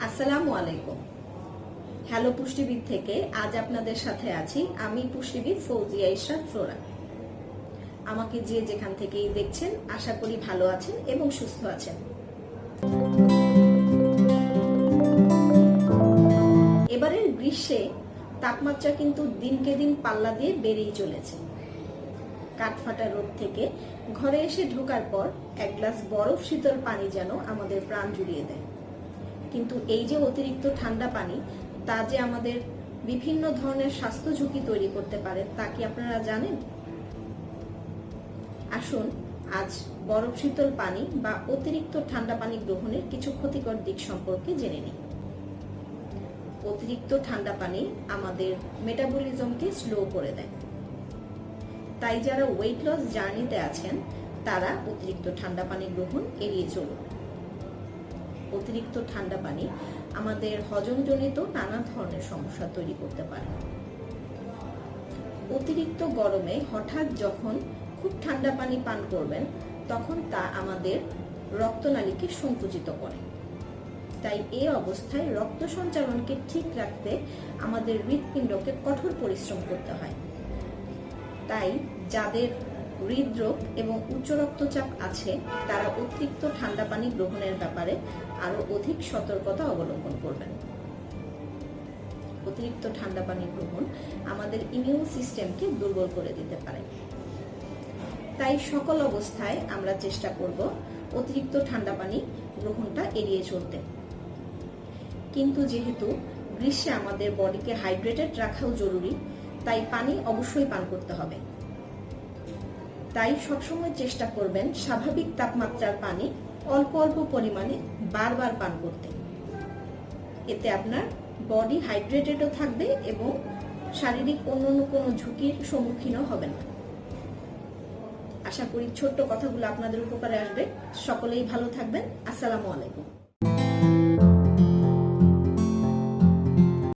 আসসালামু আলাইকুম। হ্যালো পুষ্টিবিদ থেকে আজ আপনাদের সাথে আছি আমি পুষ্টিবিদ ফৌজিয়া ইশরাত ফ্লোরা। আমাকে যে যেখান থেকেই দেখছেন আশা করি ভালো আছেন এবং সুস্থ আছেন। এবারের গ্রীষ্মে তাপমাত্রা কিন্তু দিনকে দিন পাল্লা দিয়ে বেড়েই চলেছে। কাঠফাটা রোদ থেকে ঘরে এসে ঢোকার পর এক গ্লাস বরফ শীতল পানি যেন আমাদের প্রাণ জুড়িয়ে দেয়। কিন্তু এই যে অতিরিক্ত ঠান্ডা পানি তা যে আমাদের বিভিন্ন ধরনের স্বাস্থ্য ঝুঁকি তৈরি করতে পারে তা কি আপনারা জানেন? আসুন আজ বরফ শীতল পানি বা অতিরিক্ত ঠান্ডা পানি গ্রহণের কিছু ক্ষতিকর দিক সম্পর্কে জেনে নিই। অতিরিক্ত ঠান্ডা পানি আমাদের মেটাবলিজমকে স্লো করে দেয়, তাই যারা ওয়েট লস জার্নিতে আছেন তারা অতিরিক্ত ঠান্ডা পানি গ্রহণ এড়িয়ে চলুন। অতিরিক্ত ঠান্ডা পানি আমাদের হজমজনিত নানা ধরনের সমস্যা তৈরি করতে পারে। অতিরিক্ত গরমে হঠাৎ যখন খুব ঠান্ডা পানি পান করবেন তখন তা আমাদের রক্তনালীকে সংকুচিত করে, তাই এই অবস্থায় রক্ত সঞ্চালনকে ঠিক রাখতে আমাদের হৃৎপিণ্ডকে কঠোর পরিশ্রম করতে হয়। তাই যাদের হৃদরোগ এবং উচ্চ রক্তচাপ আছে তারা অতিরিক্ত ঠান্ডা পানি গ্রহণের ব্যাপারে আরো অধিক সতর্কতা অবলম্বন করবেন। অতিরিক্ত ঠান্ডা পানি গ্রহণ আমাদের ইমিউন সিস্টেমকে দুর্বল করে দিতে পারে, তাই সকল অবস্থায় আমরা চেষ্টা করব অতিরিক্ত ঠান্ডা পানি গ্রহণটা এড়িয়ে চলতে। কিন্তু যেহেতু গ্রীষ্মে আমাদের বডিকে হাইড্রেটেড রাখাও জরুরি, তাই পানি অবশ্যই পান করতে হবে। তাই সবসময় চেষ্টা করবেন স্বাভাবিক তাপমাত্রার পানি অল্প অল্প পরিমাণে বারবার পান করতে। এতে আপনার বডি হাইড্রেটেডও থাকবে এবং শারীরিক অন্যান্য কোনো ঝুঁকির সম্মুখীনও হবেন না। আশা করি ছোট্ট কথাগুলো আপনাদের উপকারে আসবে। সকলেই ভালো থাকবেন। আসসালামু আলাইকুম।